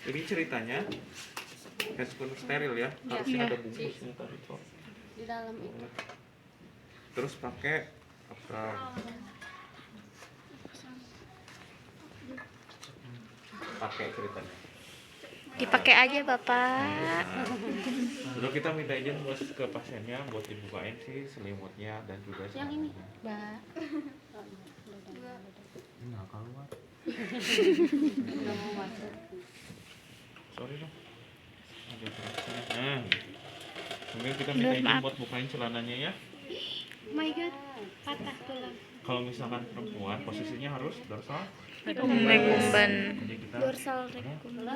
Jadi ceritanya handphone steril ya, harusnya ada bungkusnya tadi kok. Di dalam itu. Terus pakai apa? Pakai ceritanya. Dipakai aja Bapak. Lalu kita minta izin bos ke pasiennya buat dibukain sih selimutnya dan juga Yang ini, Mbak. Nggak keluar. Nggak mau masuk. Sorry dong. Ada perasaan. Nah, kemudian kita minta izin Maaf. buat bukain celananya ya. Oh my god, patah tulang. Kalau misalkan perempuan posisinya harus dorsal. Rekumben. Jadi kita Dorsal rekumben.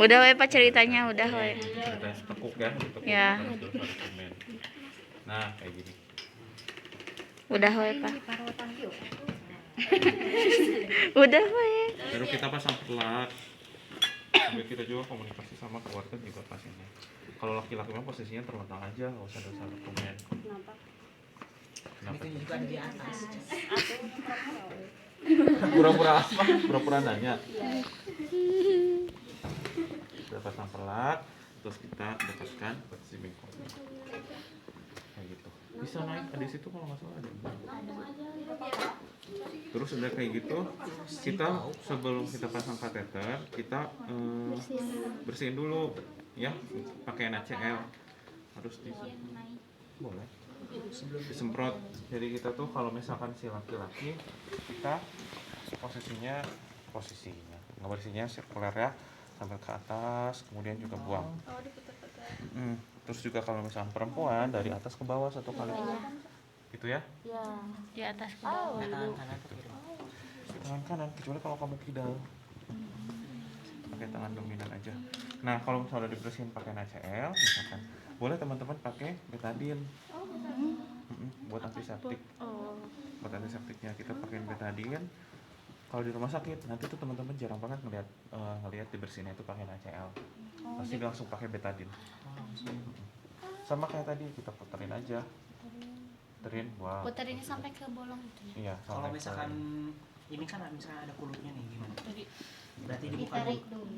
Udah we Pak ceritanya, udah we. cerita tekuk ya, tekuk Ya. harus dorsal recumbens. Nah, kayak gini. Udah we Pak. Udah we. Baru kita pasang pelat. Sambil kita juga komunikasi sama keluarga juga pasiennya. Kalau laki-laki mah posisinya terlentang aja, nggak usah dorsal recumbens. Kenapa? Kenapa? Itu juga ada di atas. Pura-pura apa? Pura-pura nanya. Kita pasang pelat, terus kita dekatkan posisi bengkoknya. Kayak gitu. Bisa naik di situ kalau nggak salah ada. Terus udah kayak gitu, kita sebelum kita pasang kateter, kita bersihin dulu, ya, pakai NaCl. Harus boleh. Disemprot. Jadi kita tuh kalau misalkan si laki-laki, kita posisinya ngebersihinnya sirkuler ya, sampai ke atas, kemudian juga buang. Terus juga kalau misalkan perempuan dari atas ke bawah 1 kali, gitu ya. Ya. Di atas ke bawah. Tangan kanan ke kiri. Tangan kanan, kecuali kalau kamu kidal, pakai tangan dominan aja. Nah kalau misalnya dibersihin pakai NaCl, misalkan boleh teman-teman pakai betadine. Buat antiseptik. Buat antiseptiknya kita pakein betadine. Kalau di rumah sakit nanti tuh teman-teman jarang banget ngelihat dibersihinnya itu pakai NaCl. Pasti langsung pakai betadine. Sama kayak tadi kita puterin aja. Puterin, wah. Puterinnya sampai ke bolong itu ya. Iya. Kalau sampai misalkan ke- ini kan misalkan ada kulitnya nih gimana? Jadi Berarti dibuka ditarik dulu, dulu.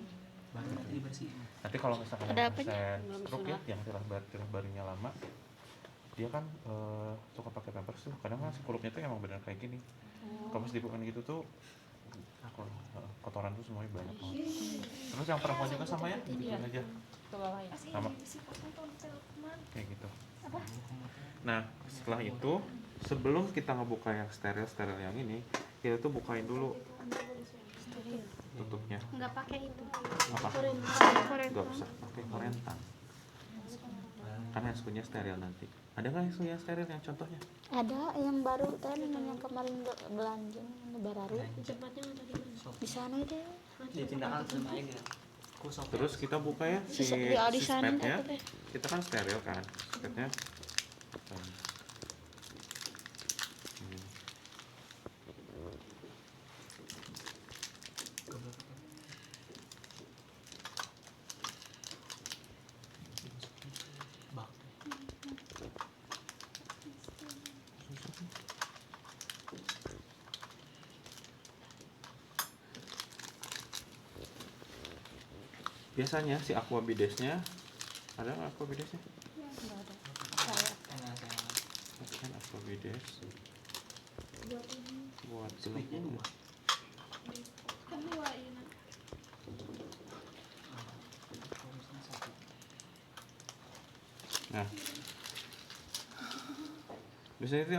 baru nanti dibersihin. nanti kalau misalkan Ada yang apanya? pasien Belum stroke ya, sunat. yang tilah barunya lama, dia kan suka pakai pampers tuh. Kadang kan si kulupnya tuh emang bener kayak gini. Kalau misalnya dibuka gitu tuh kotoran tuh semuanya banyak banget. Terus yang perempuan juga sama ya, dibikin aja Ke bawah ya. sama kayak gitu. Nah setelah itu sebelum kita ngebuka yang steril yang ini, kita tuh bukain dulu tutupnya. Enggak pakai itu. Apa? Koren. Gak usah pakai korentan, karena handscoonnya steril nanti. Ada nggak handscoon yang steril yang contohnya? Ada yang baru kan yang kemarin belanja yang baru di sana itu Ditindakan sama aja. Kusok. Terus kita buka ya si di audisanin spatnya. aku teh. Kita kan steril kan spatnya. Bak. Biasanya si aquabidesnya ada nggak aquabidesnya? Kan aquabides buat Squidnya dulu. dua. Nah, biasanya itu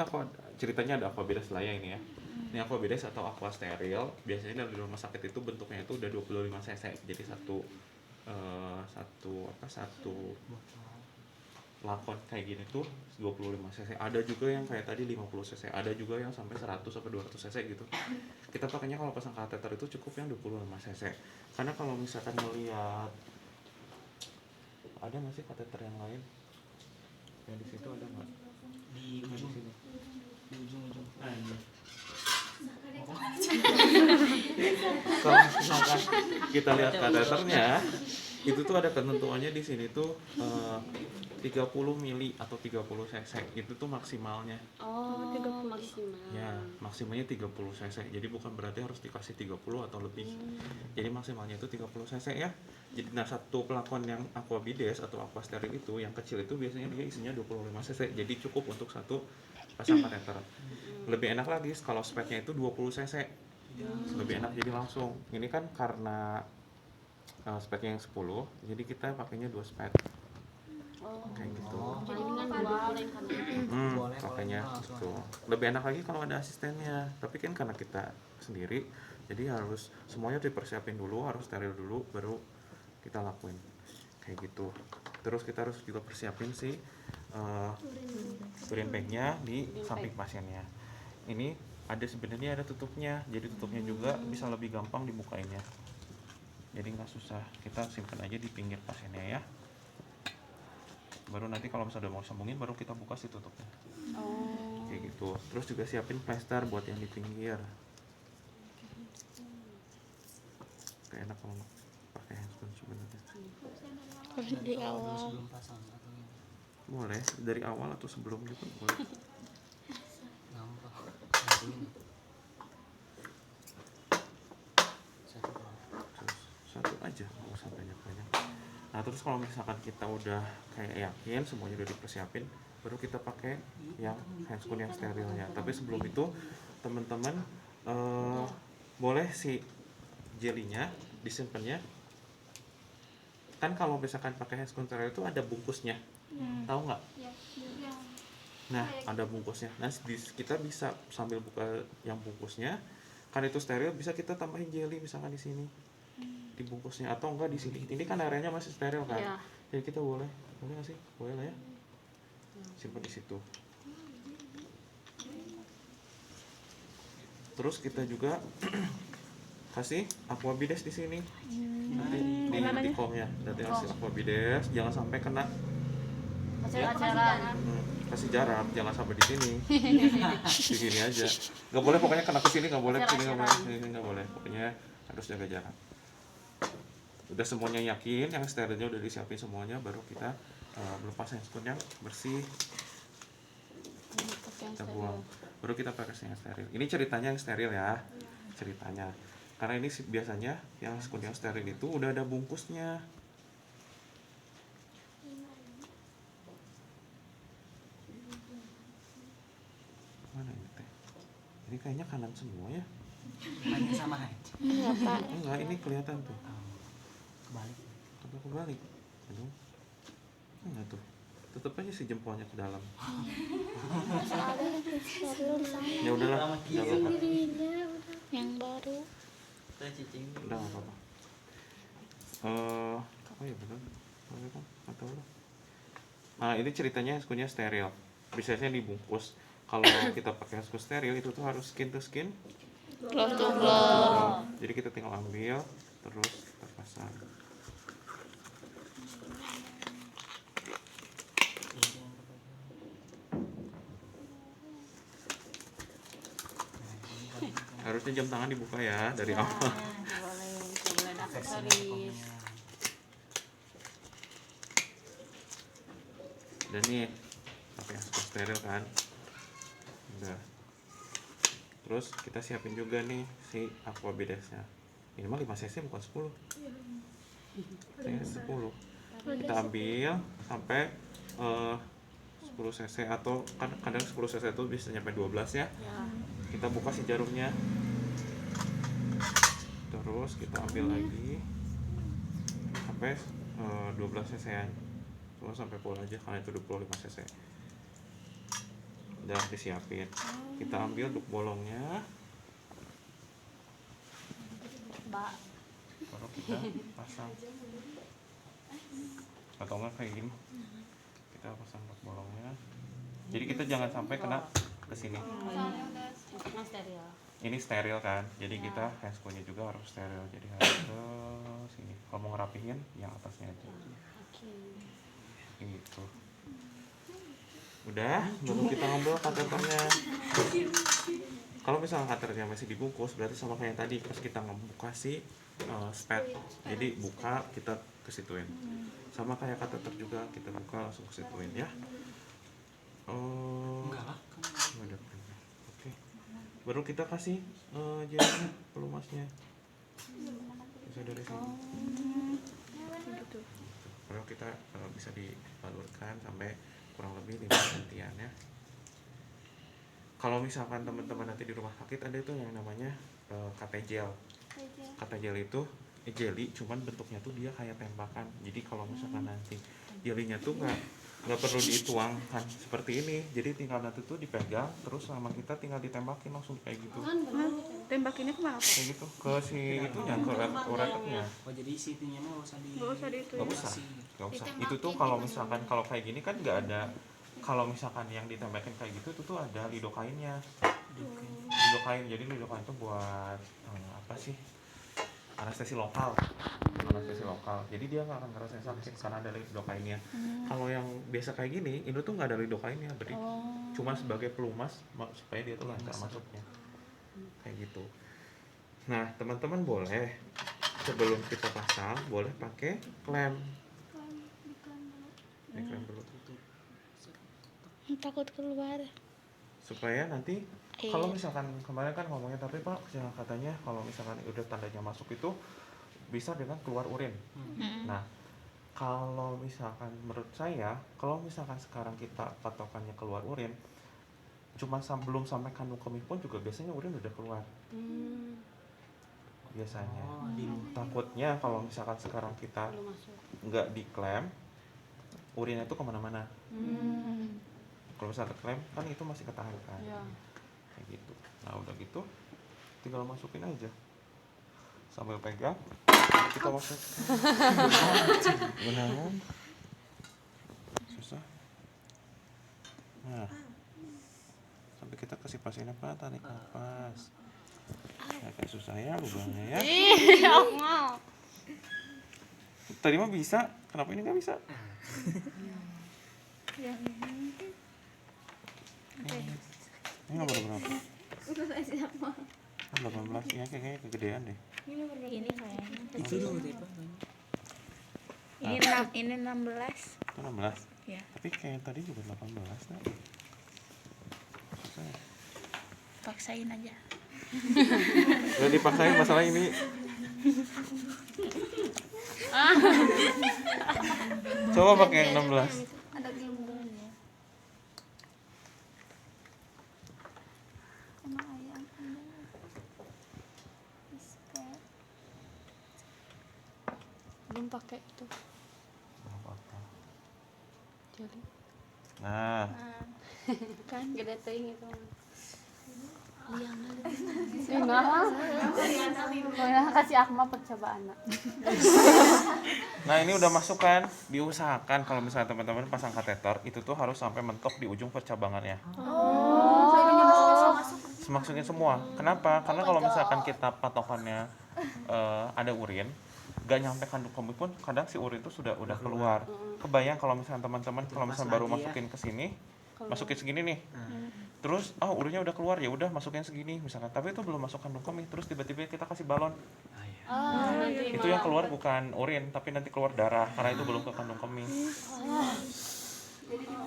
ceritanya ada aquabides lah ya ini ya. Ini aquabides atau aqua steril. Biasanya di rumah sakit itu bentuknya itu udah 25 cc. Jadi satu lakon kayak gini tuh 25 cc. Ada juga yang kayak tadi 50 cc. Ada juga yang sampai 100 sampai 200 cc gitu. Kita pakainya kalau pasang kateter itu cukup yang 25 cc. Karena kalau misalkan melihat ada nggak sih kateter yang lain? Yang di situ ada nggak? Di Yang di ujung, sini. di ujung. Kalau misalkan kita lihat kateternya, itu tuh ada ketentuannya di sini tuh 30 mili atau 30 cc itu tuh maksimalnya. Oh, maksimal. Ya, maksimalnya 30 cc. Jadi bukan berarti harus dikasih 30 atau lebih. Jadi maksimalnya itu 30 cc ya. Jadi nah satu pelakon yang aqua bides atau aqua steril itu yang kecil itu biasanya dia isinya 25 cc. Jadi cukup untuk satu pasang kateter. Lebih enak lagi kalau spetnya itu 20 cc. Lebih enak jadi langsung. Ini kan karena speknya yang 10, jadi kita pakainya 2 spek. Kayak gitu. Jadi dengan dua lain kan. Boleh, Makanya kalau langsung gitu. Lebih enak lagi kalau ada asistennya. Tapi kan karena kita sendiri, jadi harus semuanya dipersiapin dulu, harus steril dulu, baru kita lakuin. Kayak gitu. Terus kita harus juga persiapin si green bag-nya di samping pasiennya. Ini sebenarnya ada tutupnya, jadi tutupnya juga bisa lebih gampang dibukainnya. Jadi nggak susah, kita simpan aja di pinggir pasiennya ya. Baru nanti kalau misalnya udah mau sambungin baru kita buka si tutupnya. Kayak gitu. Terus juga siapin plester buat yang di pinggir. Kayak enak kalau pakai handphone sebenarnya. Di awal. sebelum pasang atau Boleh dari awal atau sebelum juga boleh. gampang. Nanti satu Terus satu aja, nggak usah banyak-banyak. Nah terus kalau misalkan kita udah kayak yakin semuanya udah dipersiapin, baru kita pakai yang handscoon yang sterilnya. Tapi sebelum itu teman-teman boleh si jelinya disimpannya. Kan kalau misalkan pakai handscoon steril itu ada bungkusnya, tahu nggak? Nah ada bungkusnya. Nah kita bisa sambil buka yang bungkusnya, kan itu steril, bisa kita tambahin jelly misalkan di sini di bungkusnya atau enggak di sini. Ini kan areanya masih steril kan? Iya. Jadi kita boleh nggak sih? Boleh lah ya. Simpan di situ. Terus kita juga kasih aqua bides di sini. Nanti di komnya. Nanti kasih aqua bides, jangan sampai kena. Kasih jarak, jangan sampai di sini. Di sini aja. Nggak boleh pokoknya kena ke sini, nggak boleh ke sini, nggak boleh, sini nggak boleh. Pokoknya harus jaga jarak. Udah semuanya yakin, yang sterilnya udah disiapin semuanya, baru kita melepas handscoon yang bersih. Kita buang. Baru kita pakai yang steril. Ini ceritanya yang steril ya. Ceritanya. Karena ini biasanya yang handscoon yang steril itu udah ada bungkusnya. Mana ini teh? Ini kayaknya kanan semua ya. hanya sama aja. Enggak, Pak. Enggak, ini kelihatan tuh. Kebalik. Coba kebalik. Aduh. Enggak tuh. Tetep aja si jempolnya ke dalam. Soalnya steril di sana. Ya udahlah. Enggak apa-apa. Yang baru. Kita cicing. Udah enggak apa-apa. Oh iya benar. Boleh kan? Atau lu? Nah, ini ceritanya handscoonnya steril. Biasanya dibungkus. Kalau kita pakai handscoon steril itu tuh harus skin to skin. Glove to glove. Jadi kita tinggal ambil terus kita pasang. Harusnya jam tangan dibuka ya dari awal. Boleh, boleh aksesoris. Dan nih pakai handscoon steril kan. Udah. Terus kita siapin juga nih si aqua bidesnya. Ini mah 5 cc bukan 10. Ini 10. Kita ambil sampai 10 cc atau kadang 10 cc itu bisa nyampe 12 ya. Kita buka si jarumnya. Terus kita ambil lagi sampai 12 cc-an. Terus sampai full aja karena itu 25 cc. Udah disiapin. Kita ambil duk bolongnya. Baru kita pasang. Atau enggak kayak gini. Kita pasang duk bolongnya. Jadi kita jangan sampai kena ke sini. Yang steril. Ini steril kan. Jadi kita handscoon-nya juga harus steril. Jadi harus ke sini. Kalau mau ngerapihin yang atasnya aja. Gitu. Udah, baru kita ngambil kateternya. Kalau misalnya katetnya masih dibungkus, berarti sama kayak tadi pas kita ngebuka si spet. Jadi buka, kita kesituin. Sama kayak kateter juga, kita buka langsung kesituin ya. Enggak lah. Waduh. Oke. Baru kita kasih jelinya, pelumasnya. Bisa dari sini. Baru kita bisa dibalurkan sampai kurang lebih 5 sentian ya. Kalau misalkan teman-teman nanti di rumah sakit ada itu yang namanya kate gel. Kate gel itu jelly, cuman bentuknya tuh dia kayak tembakan. Jadi kalau misalkan nanti jelinya tuh nggak perlu dituangkan seperti ini. Jadi tinggal nanti tuh dipegang, terus sama kita tinggal ditembakin langsung kayak gitu. Tembakinnya kemana, Pak? Kayak gitu ke si itunya, ke ureternya. Oh jadi si itunya mah Nggak usah di itu ya? Nggak usah, nggak usah. Itu tuh kalau misalkan kalau kayak gini kan nggak ada. Kalau misalkan yang ditembakin kayak gitu itu tuh ada lidokainnya. Lidokain, jadi lidokain itu buat apa sih? Anestesi lokal. Anestesi lokal. Jadi dia nggak akan ngerasain sakit karena ada lidokainnya. Kalau yang biasa kayak gini, itu tuh nggak ada lidokainnya, berarti cuma sebagai pelumas supaya dia tuh lancar masuknya. Kayak gitu. Nah, teman-teman boleh sebelum kita pasang boleh pakai klem. Klem dulu. Takut keluar. Supaya nanti Iya. kalau misalkan kemarin kan ngomongnya, tapi Pak jangan, katanya kalau misalkan udah tandanya masuk itu bisa dengan keluar urin. Nah, kalau misalkan menurut saya, kalau misalkan sekarang kita patokannya keluar urin, cuma belum sampai kandung kemih pun juga biasanya urin udah keluar. Biasanya. Takutnya kalau misalkan sekarang kita Belum masuk. nggak diklem, urinnya itu kemana-mana. Kalau misalnya klem kan itu masih ketahan kan. Ya. Kayak gitu. Nah udah gitu tinggal masukin aja sambil pegang, kita masuk. Benar. Susah. Nah sampai kita kasih pasin apa, tarik nafas. Ya, kayak susah ya lubangnya ya. Aku mau. Tadi mah bisa, kenapa ini nggak bisa? Ini nomor berapa? Kan 18 ya, kayaknya kegedean deh. Ini kayaknya. itu dulu deh Pak. Ini 16. Itu 16. Ya. Tapi kayak tadi juga 18 nah. Susah ya. Paksain aja. Udah dipaksain masalah ini. Coba pakai yang 16. Ada gimbalnya. Sama ayam belum pakai itu. Jadi Nah, kan Gede ting itu. liang dulu. Enggak lah. Pokoknya kasih Akma percobaan. nah ini udah masuk kan. Diusahakan kalau misalnya teman-teman pasang kateter itu tuh harus sampai mentok di ujung percabangannya. Masukin semua. Kenapa? Karena kalau misalkan kita patokannya ada urin, gak nyampe kandung kemih pun kadang si urin itu udah keluar. Kebayang kalau misalnya teman-teman kalau misalnya baru masukin ke sini, masukin segini nih. Terus urinnya udah keluar, ya udah masukin segini misalkan. Tapi itu belum masuk kandung kemih, terus tiba-tiba kita kasih balon. Itu yang keluar bukan urin, tapi nanti keluar darah karena itu belum ke kandung kemih.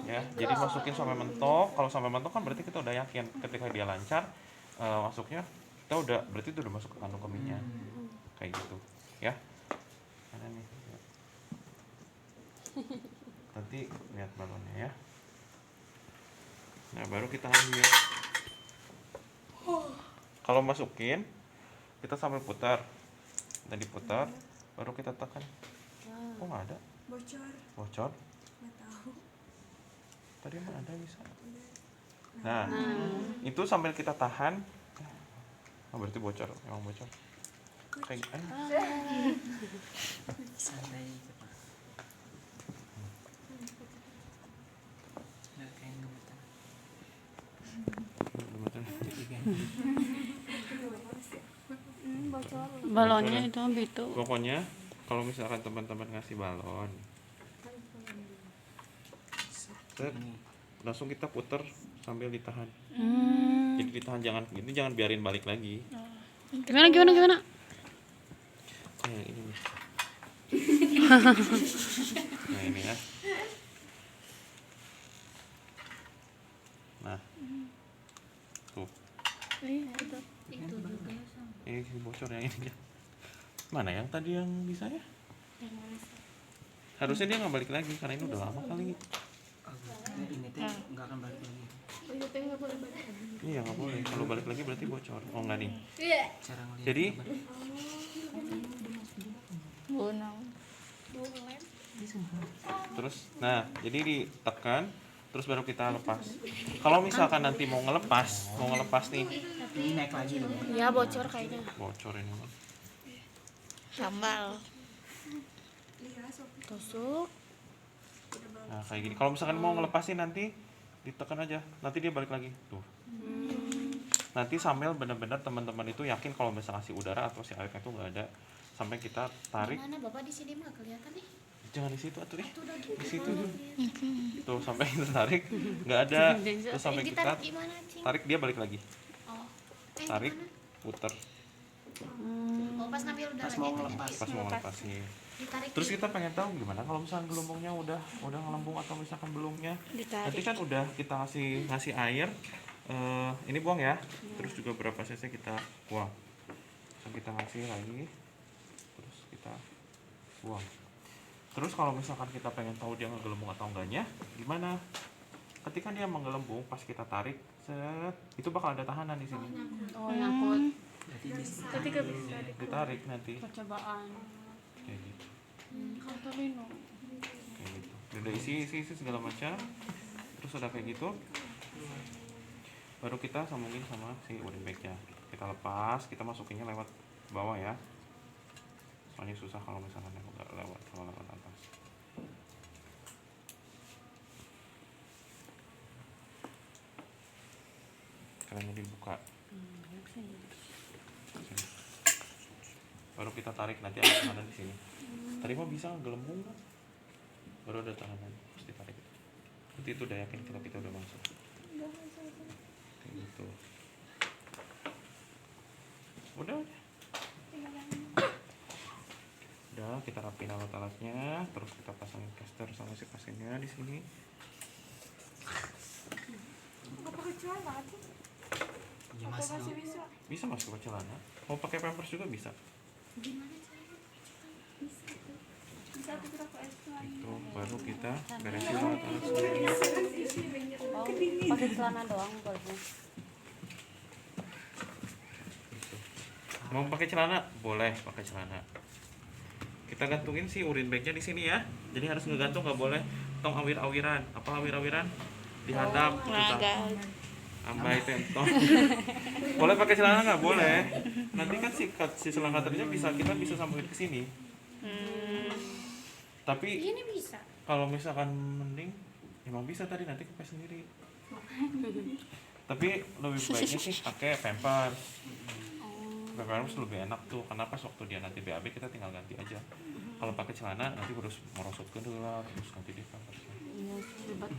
Ya, jadi masukin sampai mentok. Kalau sampai mentok kan berarti kita udah yakin ketika dia lancar masuknya, kita berarti itu udah masuk ke kandung kemihnya. Kayak gitu, ya. Mana nih? Nanti lihat balonnya ya. Nah, baru kita ambil. Kalau masukin, kita sambil putar. Dan diputar, baru kita tekan. Oh, nggak ada. Bocor. Nggak tahu. Tadi emang ada bisa. Nah, itu sambil kita tahan. Berarti bocor, emang bocor. Kayak Santai aja Pak. Nggak kayak gemetar. Balonnya itu gitu. Pokoknya kalau misalkan teman-teman ngasih balon, set, langsung kita puter sambil ditahan. Jadi ditahan, jangan biarin balik lagi. Gimana? Kayak ini nih. Nah ini ya. Nah. Tuh. Ini bocor yang ini. Mana yang tadi yang bisa ya? Harusnya dia nggak balik lagi karena ini udah lama kali. Ini teh nggak akan balik lagi. Iya nggak boleh. Kalau balik lagi berarti bocor. Oh nggak nih. Cara ngeliat. Jadi terus, nah jadi ditekan, terus baru kita lepas. Kalau misalkan nanti mau ngelepas nih, Ini naik lagi nih. Ya bocor kayaknya. bocor ini. Sambal. Tusuk. Nah kayak gini. Kalau misalkan mau ngelepasin nanti ditekan aja, nanti dia balik lagi. Tuh. Nanti sambil benar-benar teman-teman itu yakin kalau misalnya si udara atau si airnya itu nggak ada, sampai kita tarik. Mana Bapak di sini mah kelihatan nih. Jangan di situ atuh deh. Di situ tuh sampai kita tarik nggak ada, terus sampai kita Ditarik gimana, Cing? tarik dia balik lagi. Oh. Tarik, puter Oh, pas ngambil Pas udaranya mau itu ngelepas. pas mau ngelepasin. ditarik. Terus kita pengen tahu gimana kalau misalkan gelembungnya udah ngelembung atau misalkan belumnya. Nanti kan udah kita ngasih air. Ini buang ya. Terus juga berapa cc kita buang. Terus kita kasih lagi. Terus kita buang. Terus kalau misalkan kita pengen tahu dia ngegelembung atau enggaknya, gimana? Ketika dia menggelembung, pas kita tarik, set, itu bakal ada tahanan di sini. Oh, nyangkut. Berarti bisa. Ditarik nanti. Percobaan. Kayak gitu. Kantorino. Kayak gitu. Udah isi segala macam. Terus udah kayak gitu. Baru kita sambungin sama si urin bagnya. Kita lepas, kita masukinnya lewat bawah ya. Soalnya susah kalau misalnya lewat atas. Kerannya dibuka. Sini. Baru kita tarik, nanti ada tahanan di sini. Tadi mau bisa gelembung kan? Baru ada tahanan, terus ditarik. Nanti itu udah yakin kalau kita udah masuk. Kayak gitu. Udah. Udah, kita rapiin alat-alatnya, terus kita pasangin caster sama si pasiennya di sini. Ya masih. Bisa masuk ke celana. Mau pakai pampers juga bisa. Itu baru kita beresin alat-alat semuanya. Oh, pakai celana doang bagus. Gitu. Mau pakai celana? Boleh pakai celana. Kita gantungin si urin bagnya di sini ya. Jadi harus ngegantung, nggak boleh tong awir-awiran. Apa awir-awiran? Dihadap. Ambai tentong. Boleh pakai celana nggak? Boleh. Nanti kan si selang katernya kita bisa sambungin ke sini. Tapi Ini bisa. kalau misalkan mending emang bisa tadi nanti kepes sendiri. Tapi lebih baiknya sih pakai pampers. Pampers lebih enak tuh, karena pas waktu dia nanti BAB kita tinggal ganti aja. Kalau pakai celana nanti harus merosotkan dulu lah, terus ganti di pampersnya. Ribet.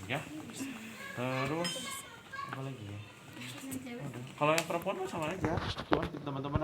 Ya. Terus apa lagi ya? Udah. Kalau yang perempuan mah sama aja. Cuma teman-teman